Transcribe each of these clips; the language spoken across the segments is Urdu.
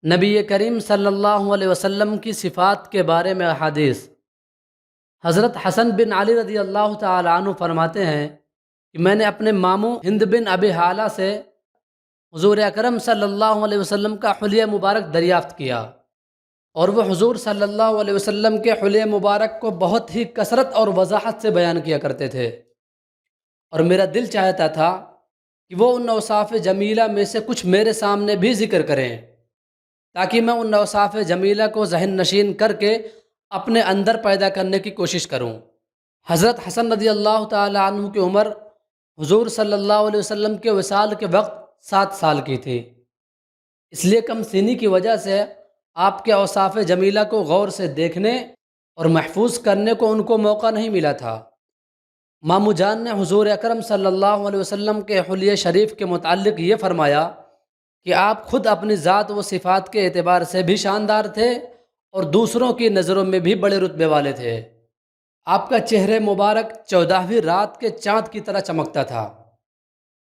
نبی کریم صلی اللہ علیہ وسلم کی صفات کے بارے میں احادیث۔ حضرت حسن بن علی رضی اللہ تعالی عنہ فرماتے ہیں کہ میں نے اپنے ماموں ہند بن ابی حالہ سے حضور اکرم صلی اللہ علیہ وسلم کا حلیہ مبارک دریافت کیا، اور وہ حضور صلی اللہ علیہ وسلم کے حلیہ مبارک کو بہت ہی کثرت اور وضاحت سے بیان کیا کرتے تھے، اور میرا دل چاہتا تھا کہ وہ ان اوصاف جمیلہ میں سے کچھ میرے سامنے بھی ذکر کریں، تاکہ میں ان اوصاف جمیلہ کو ذہن نشین کر کے اپنے اندر پیدا کرنے کی کوشش کروں۔ حضرت حسن رضی اللہ تعالی عنہ کی عمر حضور صلی اللہ علیہ وسلم کے وصال کے وقت 7 سال کی تھی، اس لیے کم سنی کی وجہ سے آپ کے اوصاف جمیلہ کو غور سے دیکھنے اور محفوظ کرنے کو ان کو موقع نہیں ملا تھا۔ مامو جان نے حضور اکرم صلی اللہ علیہ وسلم کے حلیہ شریف کے متعلق یہ فرمایا کہ آپ خود اپنی ذات و صفات کے اعتبار سے بھی شاندار تھے اور دوسروں کی نظروں میں بھی بڑے رتبے والے تھے۔ آپ کا چہرہ مبارک 14ویں رات کے چاند کی طرح چمکتا تھا۔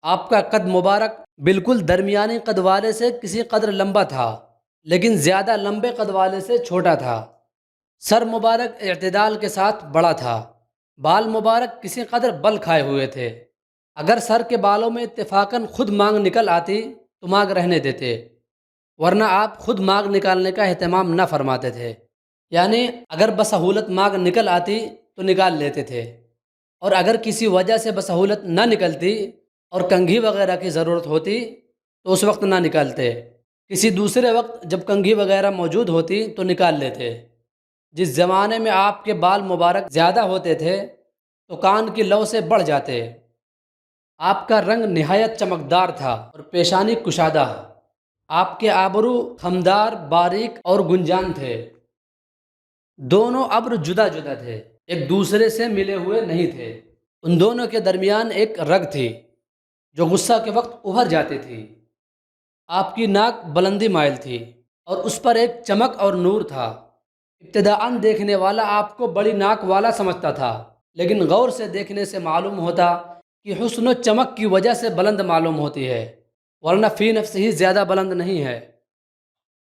آپ کا قد مبارک بالکل درمیانی قد والے سے کسی قدر لمبا تھا، لیکن زیادہ لمبے قد والے سے چھوٹا تھا۔ سر مبارک اعتدال کے ساتھ بڑا تھا۔ بال مبارک کسی قدر بل کھائے ہوئے تھے۔ اگر سر کے بالوں میں اتفاقاً خود مانگ نکل آتی تو مانگ رہنے دیتے، ورنہ آپ خود مانگ نکالنے کا اہتمام نہ فرماتے تھے، یعنی اگر بسہولت مانگ نکل آتی تو نکال لیتے تھے، اور اگر کسی وجہ سے بسہولت نہ نکلتی اور کنگھی وغیرہ کی ضرورت ہوتی تو اس وقت نہ نکالتے، کسی دوسرے وقت جب کنگھی وغیرہ موجود ہوتی تو نکال لیتے۔ جس زمانے میں آپ کے بال مبارک زیادہ ہوتے تھے تو کان کی لو سے بڑھ جاتے۔ آپ کا رنگ نہایت چمکدار تھا اور پیشانی کشادہ۔ آپ کے ابرو خمدار، باریک اور گنجان تھے۔ دونوں ابر جدا جدا تھے، ایک دوسرے سے ملے ہوئے نہیں تھے۔ ان دونوں کے درمیان ایک رگ تھی جو غصہ کے وقت ابھر جاتی تھی۔ آپ کی ناک بلندی مائل تھی اور اس پر ایک چمک اور نور تھا۔ ابتداءً دیکھنے والا آپ کو بڑی ناک والا سمجھتا تھا، لیکن غور سے دیکھنے سے معلوم ہوتا کہ حسن و چمک کی وجہ سے بلند معلوم ہوتی ہے، ورنہ فی نفس ہی زیادہ بلند نہیں ہے۔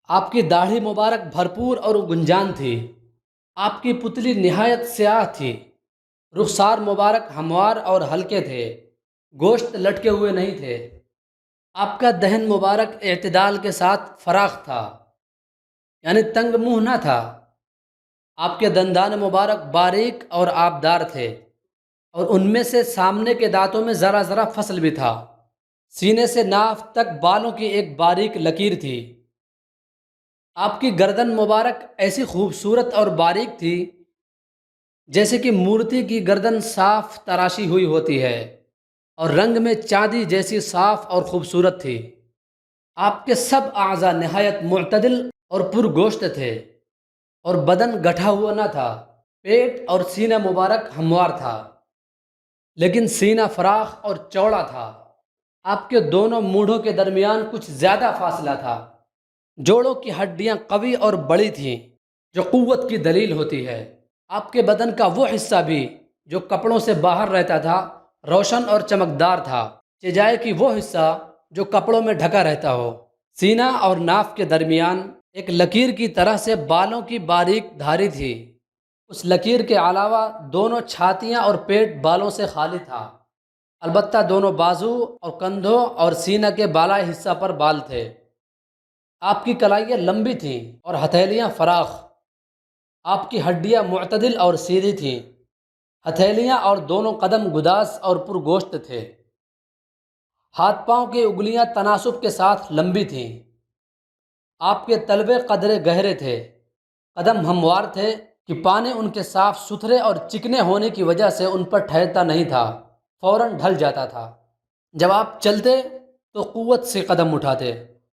آپ کی داڑھی مبارک بھرپور اور گنجان تھی۔ آپ کی پتلی نہایت سیاہ تھی۔ رخسار مبارک ہموار اور ہلکے تھے، گوشت لٹکے ہوئے نہیں تھے۔ آپ کا دہن مبارک اعتدال کے ساتھ فراخ تھا، یعنی تنگ منہ نہ تھا۔ آپ کے دندان مبارک باریک اور آبدار تھے، اور ان میں سے سامنے کے دانتوں میں ذرا ذرا فصل بھی تھا۔ سینے سے ناف تک بالوں کی ایک باریک لکیر تھی۔ آپ کی گردن مبارک ایسی خوبصورت اور باریک تھی جیسے کہ مورتی کی گردن صاف تراشی ہوئی ہوتی ہے، اور رنگ میں چاندی جیسی صاف اور خوبصورت تھی۔ آپ کے سب اعضاء نہایت معتدل اور پرگوشت تھے، اور بدن گٹھا ہوا نہ تھا۔ پیٹ اور سینہ مبارک ہموار تھا، لیکن سینہ فراخ اور چوڑا تھا۔ آپ کے دونوں مونڈھوں کے درمیان کچھ زیادہ فاصلہ تھا۔ جوڑوں کی ہڈیاں قوی اور بڑی تھیں، جو قوت کی دلیل ہوتی ہے۔ آپ کے بدن کا وہ حصہ بھی جو کپڑوں سے باہر رہتا تھا روشن اور چمکدار تھا، چجائے کہ وہ حصہ جو کپڑوں میں ڈھکا رہتا ہو۔ سینہ اور ناف کے درمیان ایک لکیر کی طرح سے بالوں کی باریک دھاری تھی۔ اس لکیر کے علاوہ دونوں چھاتیاں اور پیٹ بالوں سے خالی تھا، البتہ دونوں بازو اور کندھوں اور سینہ کے بالائی حصہ پر بال تھے۔ آپ کی کلائیاں لمبی تھیں اور ہتھیلیاں فراخ۔ آپ کی ہڈیاں معتدل اور سیدھی تھیں۔ ہتھیلیاں اور دونوں قدم گداز اور پرگوشت تھے۔ ہاتھ پاؤں کی انگلیاں تناسب کے ساتھ لمبی تھیں۔ آپ کے تلوے قدرے گہرے تھے۔ قدم ہموار تھے کہ پانی ان کے صاف ستھرے اور چکنے ہونے کی وجہ سے ان پر ٹھہرتا نہیں تھا، فوراً ڈھل جاتا تھا۔ جب آپ چلتے تو قوت سے قدم اٹھاتے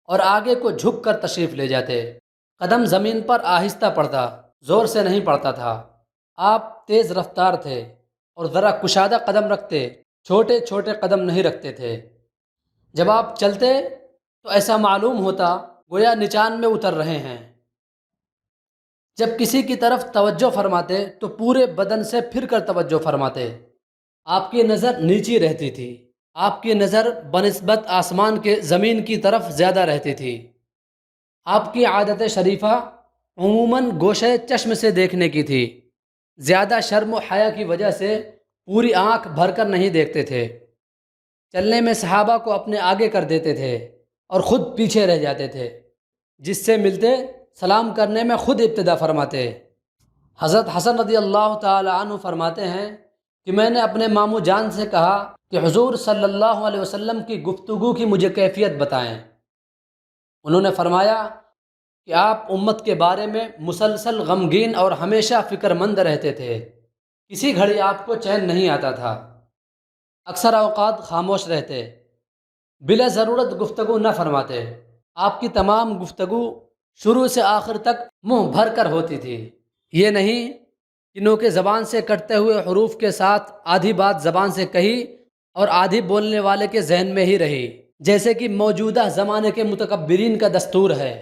اور آگے کو جھک کر تشریف لے جاتے۔ قدم زمین پر آہستہ پڑتا، زور سے نہیں پڑتا تھا۔ آپ تیز رفتار تھے اور ذرا کشادہ قدم رکھتے، چھوٹے چھوٹے قدم نہیں رکھتے تھے۔ جب آپ چلتے تو ایسا معلوم ہوتا گویا نچان میں اتر رہے ہیں۔ جب کسی کی طرف توجہ فرماتے تو پورے بدن سے پھر کر توجہ فرماتے۔ آپ کی نظر نیچی رہتی تھی۔ آپ کی نظر بنسبت آسمان کے زمین کی طرف زیادہ رہتی تھی۔ آپ کی عادت شریفہ عموماً گوشے چشم سے دیکھنے کی تھی، زیادہ شرم و حیا کی وجہ سے پوری آنکھ بھر کر نہیں دیکھتے تھے، چلنے میں صحابہ کو اپنے آگے کر دیتے تھے اور خود پیچھے رہ جاتے تھے، جس سے ملتے سلام کرنے میں خود ابتدا فرماتے۔ حضرت حسن رضی اللہ تعالی عنہ فرماتے ہیں کہ میں نے اپنے ماموں جان سے کہا کہ حضور صلی اللہ علیہ وسلم کی گفتگو کی مجھے کیفیت بتائیں۔ انہوں نے فرمایا کہ آپ امت کے بارے میں مسلسل غمگین اور ہمیشہ فکر مند رہتے تھے، کسی گھڑی آپ کو چین نہیں آتا تھا، اکثر اوقات خاموش رہتے، بلا ضرورت گفتگو نہ فرماتے، آپ کی تمام گفتگو شروع سے آخر تک منہ بھر کر ہوتی تھی، یہ نہیں کہ نوک زبان سے کٹتے ہوئے حروف کے ساتھ آدھی بات زبان سے کہی اور آدھی بولنے والے کے ذہن میں ہی رہی، جیسے کہ موجودہ زمانے کے متکبرین کا دستور ہے۔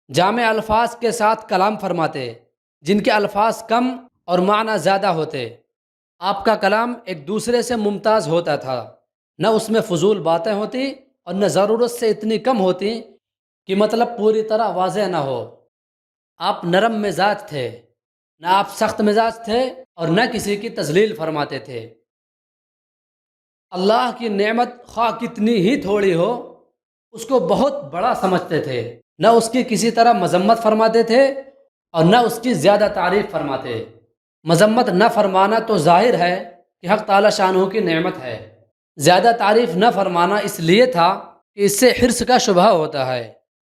جامع الفاظ کے ساتھ کلام فرماتے، جن کے الفاظ کم اور معنی زیادہ ہوتے، آپ کا کلام ایک دوسرے سے ممتاز ہوتا تھا، نہ اس میں فضول باتیں ہوتی اور نہ ضرورت سے اتنی کم ہوتی کہ مطلب پوری طرح واضح نہ ہو۔ آپ نرم مزاج تھے، نہ آپ سخت مزاج تھے اور نہ کسی کی تذلیل فرماتے تھے۔ اللہ کی نعمت خواہ کتنی ہی تھوڑی ہو، اس کو بہت بڑا سمجھتے تھے، نہ اس کی کسی طرح مذمت فرماتے تھے اور نہ اس کی زیادہ تعریف فرماتے۔ مذمت نہ فرمانا تو ظاہر ہے کہ حق تعالی شانہ کی نعمت ہے، زیادہ تعریف نہ فرمانا اس لیے تھا کہ اس سے حرص کا شبہ ہوتا ہے،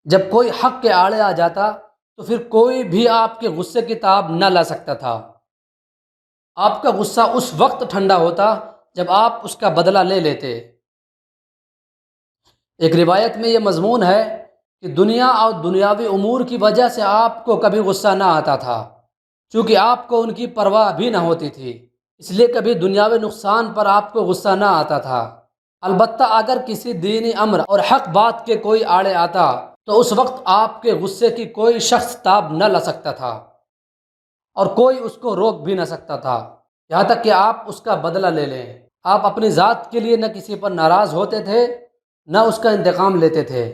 جب کوئی حق کے آڑے آ جاتا تو پھر کوئی بھی آپ کے غصے کی تاب نہ لا سکتا تھا۔ آپ کا غصہ اس وقت ٹھنڈا ہوتا جب آپ اس کا بدلہ لے لیتے۔ ایک روایت میں یہ مضمون ہے کہ دنیا اور دنیاوی امور کی وجہ سے آپ کو کبھی غصہ نہ آتا تھا، چونکہ آپ کو ان کی پرواہ بھی نہ ہوتی تھی، اس لیے کبھی دنیاوی نقصان پر آپ کو غصہ نہ آتا تھا۔ البتہ اگر کسی دینی امر اور حق بات کے کوئی آڑے آتا تو اس وقت آپ کے غصے کی کوئی شخص تاب نہ لا سکتا تھا اور کوئی اس کو روک بھی نہ سکتا تھا، یہاں تک کہ آپ اس کا بدلہ لے لیں۔ آپ اپنی ذات کے لیے نہ کسی پر ناراض ہوتے تھے نہ اس کا انتقام لیتے تھے۔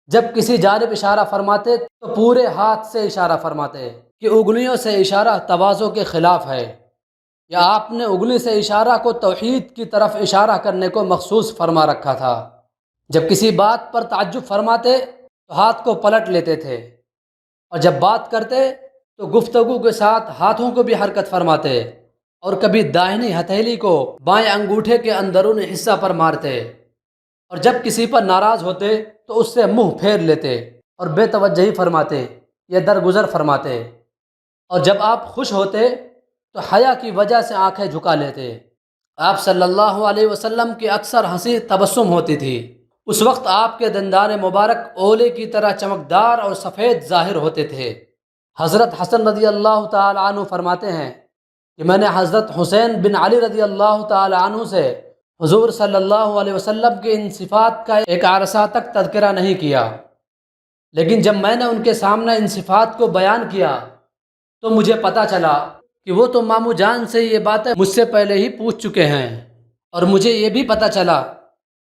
جب کسی جانب اشارہ فرماتے تو پورے ہاتھ سے اشارہ فرماتے کہ انگلیوں سے اشارہ تواضع کے خلاف ہے، یا آپ نے انگلی سے اشارہ کو توحید کی طرف اشارہ کرنے کو مخصوص فرما رکھا تھا۔ جب کسی بات پر تعجب فرماتے تو ہاتھ کو پلٹ لیتے تھے، اور جب بات کرتے تو گفتگو کے ساتھ ہاتھوں کو بھی حرکت فرماتے، اور کبھی داہنی ہتھیلی کو بائیں انگوٹھے کے اندرونی حصہ پر مارتے، اور جب کسی پر ناراض ہوتے تو اس سے منہ پھیر لیتے اور بے توجہی فرماتے یا درگزر فرماتے، اور جب آپ خوش ہوتے تو حیا کی وجہ سے آنکھیں جھکا لیتے۔ آپ صلی اللہ علیہ وسلم کی اکثر ہنسی تبسم ہوتی تھی، اس وقت آپ کے دندان مبارک اولے کی طرح چمکدار اور سفید ظاہر ہوتے تھے۔ حضرت حسن رضی اللہ تعالی عنہ فرماتے ہیں کہ میں نے حضرت حسین بن علی رضی اللہ تعالی عنہ سے حضور صلی اللہ علیہ وسلم کی ان صفات کا ایک عرصہ تک تذکرہ نہیں کیا، لیکن جب میں نے ان کے سامنے ان صفات کو بیان کیا تو مجھے پتہ چلا کہ وہ تو ماموں جان سے یہ باتیں مجھ سے پہلے ہی پوچھ چکے ہیں، اور مجھے یہ بھی پتہ چلا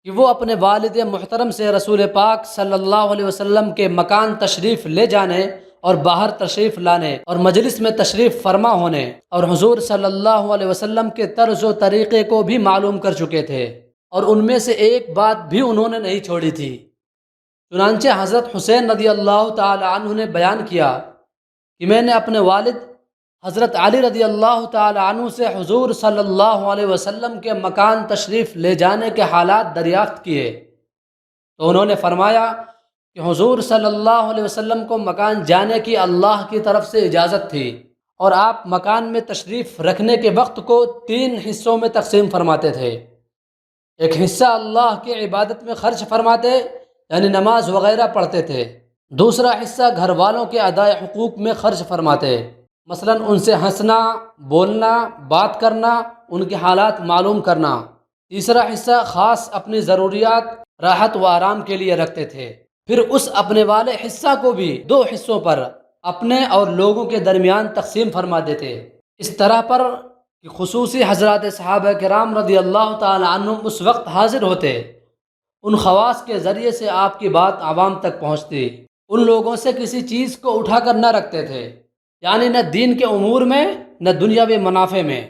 کہ وہ اپنے والد محترم سے رسول پاک صلی اللہ علیہ وسلم کے مکان تشریف لے جانے اور باہر تشریف لانے اور مجلس میں تشریف فرما ہونے اور حضور صلی اللہ علیہ وسلم کے طرز و طریقے کو بھی معلوم کر چکے تھے، اور ان میں سے ایک بات بھی انہوں نے نہیں چھوڑی تھی۔ چنانچہ حضرت حسین رضی اللہ تعالی عنہ نے بیان کیا کہ میں نے اپنے والد حضرت علی رضی اللہ تعالی عنہ سے حضور صلی اللہ علیہ وسلم کے مکان تشریف لے جانے کے حالات دریافت کیے، تو انہوں نے فرمایا کہ حضور صلی اللہ علیہ وسلم کو مکان جانے کی اللہ کی طرف سے اجازت تھی، اور آپ مکان میں تشریف رکھنے کے وقت کو 3 حصوں میں تقسیم فرماتے تھے۔ ایک حصہ اللہ کی عبادت میں خرچ فرماتے، یعنی نماز وغیرہ پڑھتے تھے۔ دوسرا حصہ گھر والوں کے ادائے حقوق میں خرچ فرماتے، مثلا ان سے ہنسنا، بولنا، بات کرنا، ان کے حالات معلوم کرنا۔ تیسرا حصہ خاص اپنی ضروریات، راحت و آرام کے لیے رکھتے تھے۔ پھر اس اپنے والے حصہ کو بھی 2 حصوں پر اپنے اور لوگوں کے درمیان تقسیم فرما دیتے، اس طرح پر کہ خصوصی حضرات صحابہ کرام رضی اللہ تعالی عنہم اس وقت حاضر ہوتے، ان خواص کے ذریعے سے آپ کی بات عوام تک پہنچتی۔ ان لوگوں سے کسی چیز کو اٹھا کر نہ رکھتے تھے، یعنی نہ دین کے امور میں نہ دنیاوی منافع میں،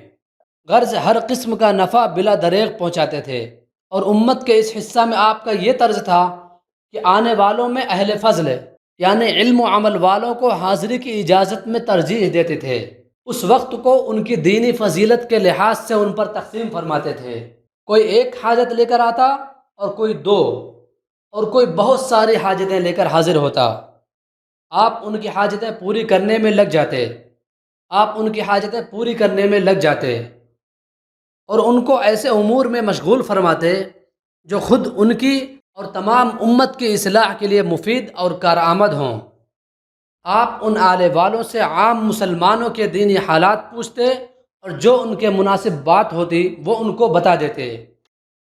غرض ہر قسم کا نفع بلا دریغ پہنچاتے تھے۔ اور امت کے اس حصہ میں آپ کا یہ طرز تھا کہ آنے والوں میں اہل فضل یعنی علم و عمل والوں کو حاضری کی اجازت میں ترجیح دیتے تھے، اس وقت کو ان کی دینی فضیلت کے لحاظ سے ان پر تقسیم فرماتے تھے۔ کوئی ایک حاجت لے کر آتا اور کوئی دو، اور کوئی بہت ساری حاجتیں لے کر حاضر ہوتا۔ آپ ان کی حاجتیں پوری کرنے میں لگ جاتے، اور ان کو ایسے امور میں مشغول فرماتے جو خود ان کی اور تمام امت کی اصلاح کے لیے مفید اور کارآمد ہوں۔ آپ ان آلے والوں سے عام مسلمانوں کے دینی حالات پوچھتے اور جو ان کے مناسب بات ہوتی وہ ان کو بتا دیتے،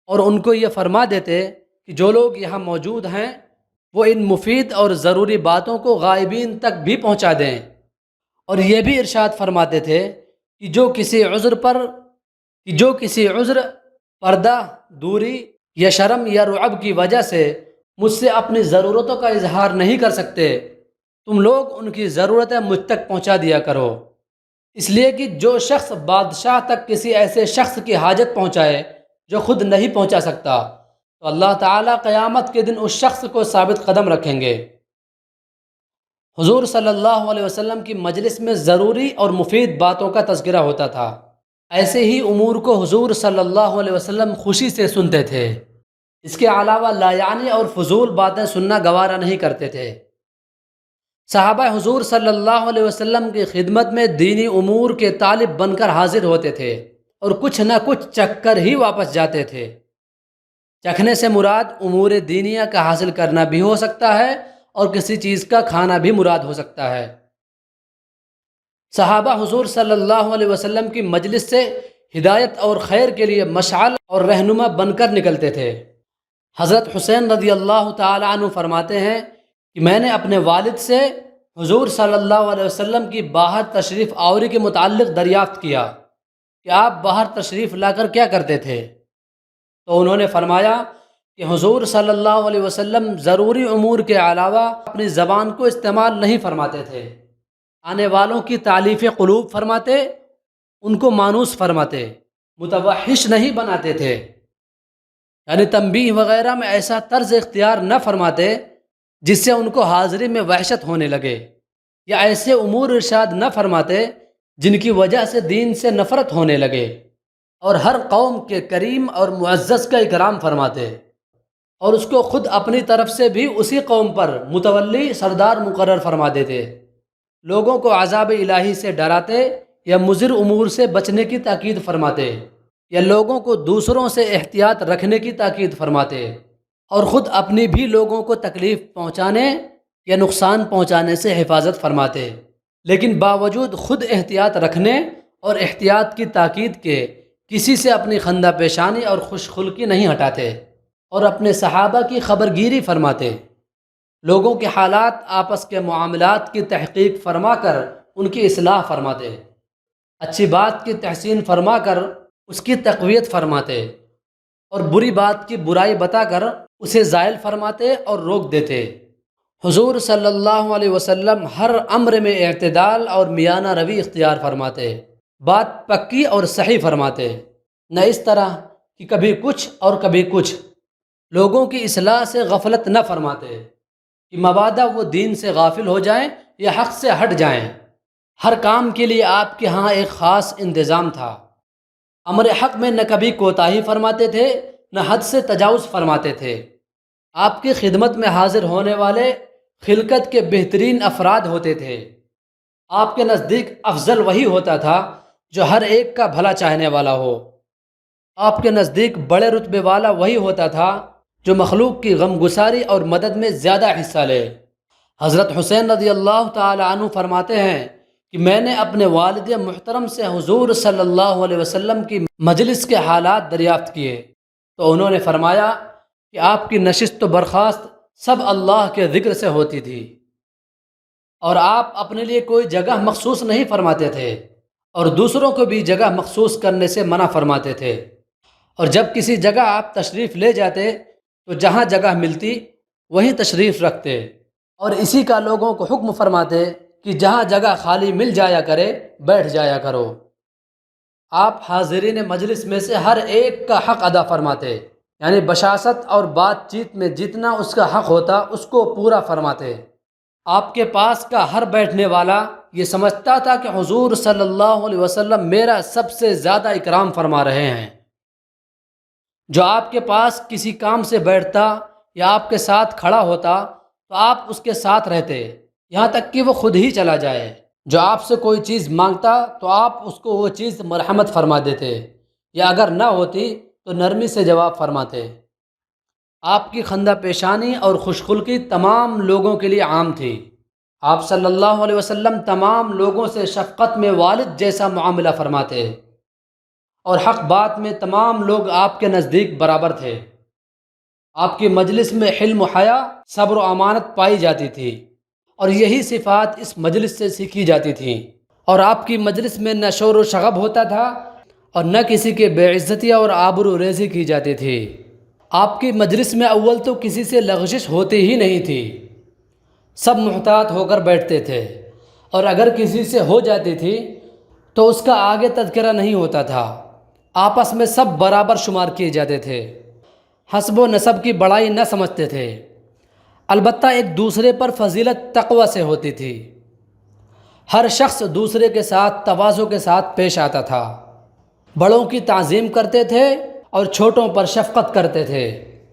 اور ان کو یہ فرما دیتے کہ جو لوگ یہاں موجود ہیں وہ ان مفید اور ضروری باتوں کو غائبین تک بھی پہنچا دیں۔ اور یہ بھی ارشاد فرماتے تھے کہ جو کسی عذر، پردہ، دوری یا شرم یا رعب کی وجہ سے مجھ سے اپنی ضرورتوں کا اظہار نہیں کر سکتے، تم لوگ ان کی ضرورتیں مجھ تک پہنچا دیا کرو، اس لیے کہ جو شخص بادشاہ تک کسی ایسے شخص کی حاجت پہنچائے جو خود نہیں پہنچا سکتا تو اللہ تعالیٰ قیامت کے دن اس شخص کو ثابت قدم رکھیں گے۔ حضور صلی اللہ علیہ وسلم کی مجلس میں ضروری اور مفید باتوں کا تذکرہ ہوتا تھا، ایسے ہی امور کو حضور صلی اللہ علیہ وسلم خوشی سے سنتے تھے، اس کے علاوہ لایعنی اور فضول باتیں سننا گوارا نہیں کرتے تھے۔ صحابہ حضور صلی اللہ علیہ وسلم کی خدمت میں دینی امور کے طالب بن کر حاضر ہوتے تھے اور کچھ نہ کچھ چکھ کر ہی واپس جاتے تھے۔ چکھنے سے مراد امور دینیہ کا حاصل کرنا بھی ہو سکتا ہے اور کسی چیز کا کھانا بھی مراد ہو سکتا ہے۔ صحابہ حضور صلی اللہ علیہ وسلم کی مجلس سے ہدایت اور خیر کے لیے مشعل اور رہنما بن کر نکلتے تھے۔ حضرت حسین رضی اللہ تعالی عنہ فرماتے ہیں کہ میں نے اپنے والد سے حضور صلی اللہ علیہ وسلم کی باہر تشریف آوری کے متعلق دریافت کیا کہ آپ باہر تشریف لا کر کیا کرتے تھے، تو انہوں نے فرمایا کہ حضور صلی اللہ علیہ وسلم ضروری امور کے علاوہ اپنی زبان کو استعمال نہیں فرماتے تھے، آنے والوں کی تعلیف قلوب فرماتے، ان کو مانوس فرماتے، متوحش نہیں بناتے تھے، یعنی تنبیہ وغیرہ میں ایسا طرز اختیار نہ فرماتے جس سے ان کو حاضری میں وحشت ہونے لگے، یا ایسے امور ارشاد نہ فرماتے جن کی وجہ سے دین سے نفرت ہونے لگے، اور ہر قوم کے کریم اور معزز کا اکرام فرماتے، اور اس کو خود اپنی طرف سے بھی اسی قوم پر متولی سردار مقرر فرما دیتے، لوگوں کو عذاب الہی سے ڈراتے یا مضر امور سے بچنے کی تاکید فرماتے، یا لوگوں کو دوسروں سے احتیاط رکھنے کی تاکید فرماتے، اور خود اپنی بھی لوگوں کو تکلیف پہنچانے یا نقصان پہنچانے سے حفاظت فرماتے، لیکن باوجود خود احتیاط رکھنے اور احتیاط کی تاکید کے کسی سے اپنی خندہ پیشانی اور خوش خلقی نہیں ہٹاتے، اور اپنے صحابہ کی خبرگیری فرماتے، لوگوں کے حالات آپس کے معاملات کی تحقیق فرما کر ان کی اصلاح فرماتے، اچھی بات کی تحسین فرما کر اس کی تقویت فرماتے، اور بری بات کی برائی بتا کر اسے زائل فرماتے اور روک دیتے۔ حضور صلی اللہ علیہ وسلم ہر امر میں اعتدال اور میانہ روی اختیار فرماتے، بات پکی اور صحیح فرماتے، نہ اس طرح کہ کبھی کچھ اور کبھی کچھ، لوگوں کی اصلاح سے غفلت نہ فرماتے کہ مبادا وہ دین سے غافل ہو جائیں یا حق سے ہٹ جائیں۔ ہر کام کے لیے آپ کے ہاں ایک خاص انتظام تھا، امر حق میں نہ کبھی کوتاہی فرماتے تھے نہ حد سے تجاوز فرماتے تھے۔ آپ کی خدمت میں حاضر ہونے والے خلقت کے بہترین افراد ہوتے تھے، آپ کے نزدیک افضل وہی ہوتا تھا جو ہر ایک کا بھلا چاہنے والا ہو، آپ کے نزدیک بڑے رتبے والا وہی ہوتا تھا جو مخلوق کی غم گساری اور مدد میں زیادہ حصہ لے۔ حضرت حسین رضی اللہ تعالی عنہ فرماتے ہیں کہ میں نے اپنے والد محترم سے حضور صلی اللہ علیہ وسلم کی مجلس کے حالات دریافت کیے تو انہوں نے فرمایا کہ آپ کی نشست و برخاست سب اللہ کے ذکر سے ہوتی تھی، اور آپ اپنے لیے کوئی جگہ مخصوص نہیں فرماتے تھے اور دوسروں کو بھی جگہ مخصوص کرنے سے منع فرماتے تھے، اور جب کسی جگہ آپ تشریف لے جاتے تو جہاں جگہ ملتی وہیں تشریف رکھتے، اور اسی کا لوگوں کو حکم فرماتے کہ جہاں جگہ خالی مل جایا کرے بیٹھ جایا کرو۔ آپ حاضرین مجلس میں سے ہر ایک کا حق ادا فرماتے، یعنی بشاشت اور بات چیت میں جتنا اس کا حق ہوتا اس کو پورا فرماتے۔ آپ کے پاس کا ہر بیٹھنے والا یہ سمجھتا تھا کہ حضور صلی اللہ علیہ وسلم میرا سب سے زیادہ اکرام فرما رہے ہیں۔ جو آپ کے پاس کسی کام سے بیٹھتا یا آپ کے ساتھ کھڑا ہوتا تو آپ اس کے ساتھ رہتے یہاں تک کہ وہ خود ہی چلا جائے۔ جو آپ سے کوئی چیز مانگتا تو آپ اس کو وہ چیز مرحمت فرما دیتے، یا اگر نہ ہوتی تو نرمی سے جواب فرماتے۔ آپ کی خندہ پیشانی اور خوش خلقی تمام لوگوں کے لیے عام تھی۔ آپ صلی اللہ علیہ وسلم تمام لوگوں سے شفقت میں والد جیسا معاملہ فرماتے، اور حق بات میں تمام لوگ آپ کے نزدیک برابر تھے۔ آپ کی مجلس میں حلم و حیا، صبر و امانت پائی جاتی تھی، اور یہی صفات اس مجلس سے سیکھی جاتی تھیں۔ اور آپ کی مجلس میں نہ شور و شغب ہوتا تھا اور نہ کسی کے بے عزتی اور آبرو ریزی کی جاتی تھی۔ آپ کی مجلس میں اول تو کسی سے لغزش ہوتی ہی نہیں تھی، سب محتاط ہو کر بیٹھتے تھے، اور اگر کسی سے ہو جاتی تھی تو اس کا آگے تذکرہ نہیں ہوتا تھا۔ آپس میں سب برابر شمار کیے جاتے تھے، حسب و نسب کی بڑائی نہ سمجھتے تھے، البتہ ایک دوسرے پر فضیلت تقوی سے ہوتی تھی۔ ہر شخص دوسرے کے ساتھ تواضع کے ساتھ پیش آتا تھا، بڑوں کی تعظیم کرتے تھے اور چھوٹوں پر شفقت کرتے تھے،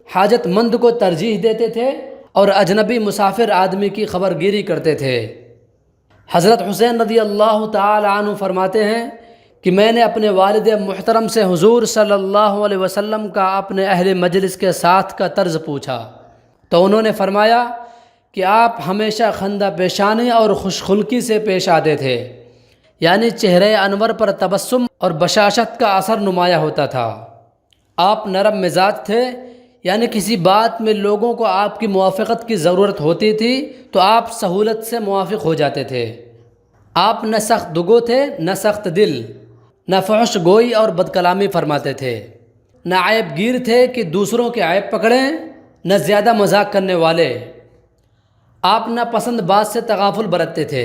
حاجت مند کو ترجیح دیتے تھے اور اجنبی مسافر آدمی کی خبر گیری کرتے تھے۔ حضرت حسین رضی اللہ تعالی عنہ فرماتے ہیں کہ میں نے اپنے والد محترم سے حضور صلی اللہ علیہ وسلم کا اپنے اہل مجلس کے ساتھ کا طرز پوچھا تو انہوں نے فرمایا کہ آپ ہمیشہ خندہ پیشانی اور خوش خلقی سے پیش آتے تھے، یعنی چہرے انور پر تبسم اور بشاشت کا اثر نمایاں ہوتا تھا۔ آپ نرم مزاج تھے، یعنی کسی بات میں لوگوں کو آپ کی موافقت کی ضرورت ہوتی تھی تو آپ سہولت سے موافق ہو جاتے تھے۔ آپ نہ سخت دگو تھے نہ سخت دل، نہ فحش گوئی اور بد کلامی فرماتے تھے، نہ عیب گیر تھے کہ دوسروں کے عیب پکڑیں، نہ زیادہ مذاق کرنے والے۔ آپ نہ پسند بات سے تغافل برتتے تھے،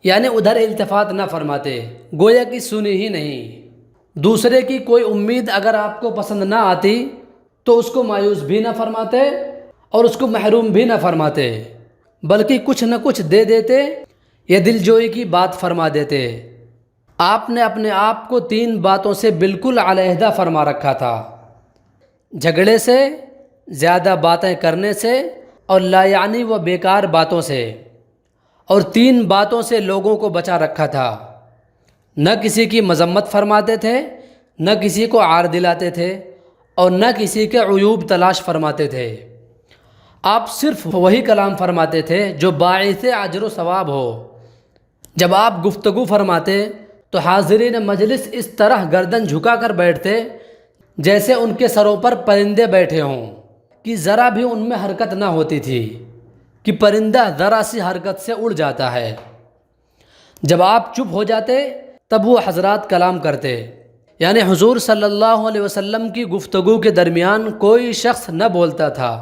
یعنی ادھر التفات نہ فرماتے، گویا کہ سنی ہی نہیں۔ دوسرے کی کوئی امید اگر آپ کو پسند نہ آتی تو اس کو مایوس بھی نہ فرماتے اور اس کو محروم بھی نہ فرماتے، بلکہ کچھ نہ کچھ دے دیتے یا دل جوئی کی بات فرما دیتے۔ آپ نے اپنے آپ کو 3 باتوں سے بالکل علیحدہ فرما رکھا تھا: جھگڑے سے، زیادہ باتیں کرنے سے، اور لا یعنی و بیکار باتوں سے۔ اور 3 باتوں سے لوگوں کو بچا رکھا تھا: نہ کسی کی مذمت فرماتے تھے، نہ کسی کو عار دلاتے تھے، اور نہ کسی کے عیوب تلاش فرماتے تھے۔ آپ صرف وہی کلام فرماتے تھے جو باعث اجر و ثواب ہو۔ جب آپ گفتگو فرماتے تو حاضرین مجلس اس طرح گردن جھکا کر بیٹھتے جیسے ان کے سروں پر پرندے بیٹھے ہوں، کہ ذرا بھی ان میں حرکت نہ ہوتی تھی کہ پرندہ ذرا سی حرکت سے اڑ جاتا ہے۔ جب آپ چپ ہو جاتے تب وہ حضرات کلام کرتے، یعنی حضور صلی اللہ علیہ وسلم کی گفتگو کے درمیان کوئی شخص نہ بولتا تھا۔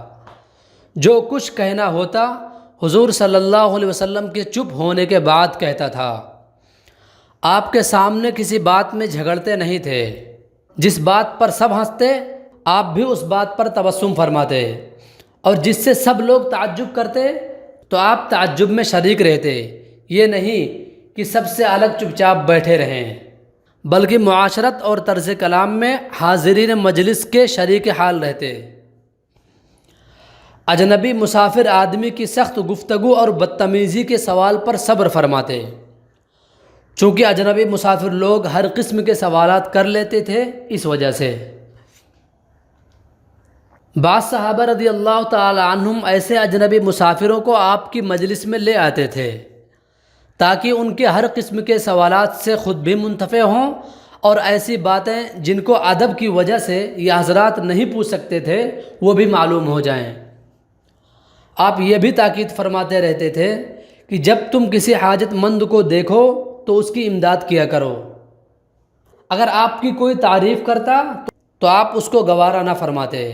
جو کچھ کہنا ہوتا حضور صلی اللہ علیہ وسلم کے چپ ہونے کے بعد کہتا تھا۔ آپ کے سامنے کسی بات میں جھگڑتے نہیں تھے، جس بات پر سب ہنستے آپ بھی اس بات پر تبسم فرماتے، اور جس سے سب لوگ تعجب کرتے تو آپ تعجب میں شریک رہتے۔ یہ نہیں کہ سب سے الگ چپ چاپ بیٹھے رہیں، بلکہ معاشرت اور طرز کلام میں حاضرین مجلس کے شریک حال رہتے۔ اجنبی مسافر آدمی کی سخت گفتگو اور بدتمیزی کے سوال پر صبر فرماتے، چونکہ اجنبی مسافر لوگ ہر قسم کے سوالات کر لیتے تھے، اس وجہ سے بعض صحابہ رضی اللہ تعالی عنہم ایسے اجنبی مسافروں کو آپ کی مجلس میں لے آتے تھے تاکہ ان کے ہر قسم کے سوالات سے خود بھی منتفع ہوں، اور ایسی باتیں جن کو ادب کی وجہ سے یہ حضرات نہیں پوچھ سکتے تھے وہ بھی معلوم ہو جائیں۔ آپ یہ بھی تاکید فرماتے رہتے تھے کہ جب تم کسی حاجت مند کو دیکھو تو اس کی امداد کیا کرو، اگر آپ کی کوئی تعریف کرتا تو آپ اس کو گوارا نہ فرماتے،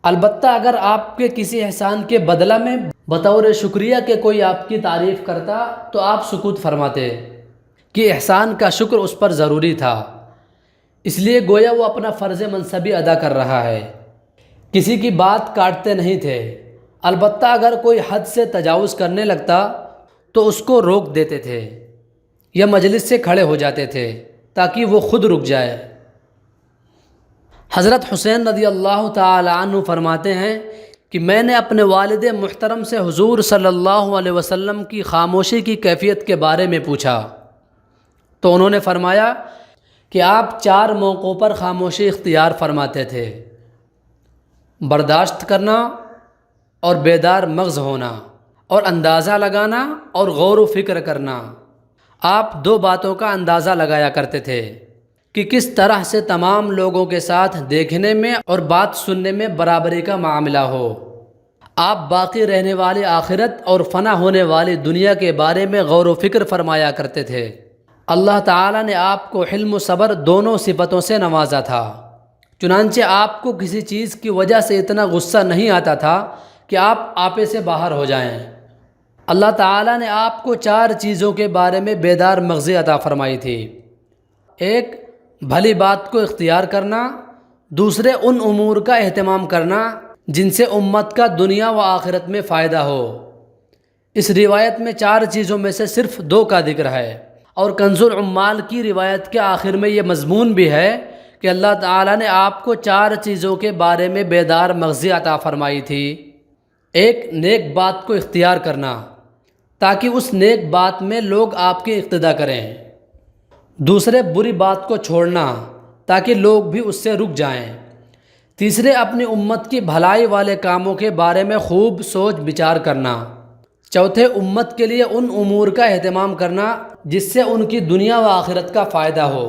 البتہ اگر آپ کے کسی احسان کے بدلہ میں بطور شکریہ کہ کوئی آپ کی تعریف کرتا تو آپ سکوت فرماتے کہ احسان کا شکر اس پر ضروری تھا، اس لیے گویا وہ اپنا فرض منصبی ادا کر رہا ہے۔ کسی کی بات کاٹتے نہیں تھے، البتہ اگر کوئی حد سے تجاوز کرنے لگتا تو اس کو روک دیتے تھے یا مجلس سے کھڑے ہو جاتے تھے تاکہ وہ خود رک جائے۔ حضرت حسین رضی اللہ تعالی عنہ فرماتے ہیں کہ میں نے اپنے والد محترم سے حضور صلی اللہ علیہ وسلم کی خاموشی کی کیفیت کے بارے میں پوچھا تو انہوں نے فرمایا کہ آپ 4 موقعوں پر خاموشی اختیار فرماتے تھے: برداشت کرنا اور بیدار مغز ہونا، اور اندازہ لگانا اور غور و فکر کرنا۔ آپ 2 باتوں کا اندازہ لگایا کرتے تھے کہ کس طرح سے تمام لوگوں کے ساتھ دیکھنے میں اور بات سننے میں برابری کا معاملہ ہو۔ آپ باقی رہنے والی آخرت اور فنا ہونے والی دنیا کے بارے میں غور و فکر فرمایا کرتے تھے۔ اللہ تعالیٰ نے آپ کو حلم و صبر دونوں صفتوں سے نوازا تھا، چنانچہ آپ کو کسی چیز کی وجہ سے اتنا غصہ نہیں آتا تھا کہ آپ آپے سے باہر ہو جائیں۔ اللہ تعالیٰ نے آپ کو 4 چیزوں کے بارے میں بیدار مغزی عطا فرمائی تھی: 1 بھلی بات کو اختیار کرنا، 2 ان امور کا اہتمام کرنا جن سے امت کا دنیا و آخرت میں فائدہ ہو۔ اس روایت میں 4 چیزوں میں سے صرف 2 کا ذکر ہے، اور کنز العمال کی روایت کے آخر میں یہ مضمون بھی ہے کہ اللہ تعالیٰ نے آپ کو 4 چیزوں کے بارے میں بیدار مغزی عطا فرمائی تھی: 1 نیک بات کو اختیار کرنا تاکہ اس نیک بات میں لوگ آپ کی اقتدا کریں، 2 بری بات کو چھوڑنا تاکہ لوگ بھی اس سے رک جائیں، 3 اپنی امت کی بھلائی والے کاموں کے بارے میں خوب سوچ بچار کرنا، 4 امت کے لیے ان امور کا اہتمام کرنا جس سے ان کی دنیا و آخرت کا فائدہ ہو۔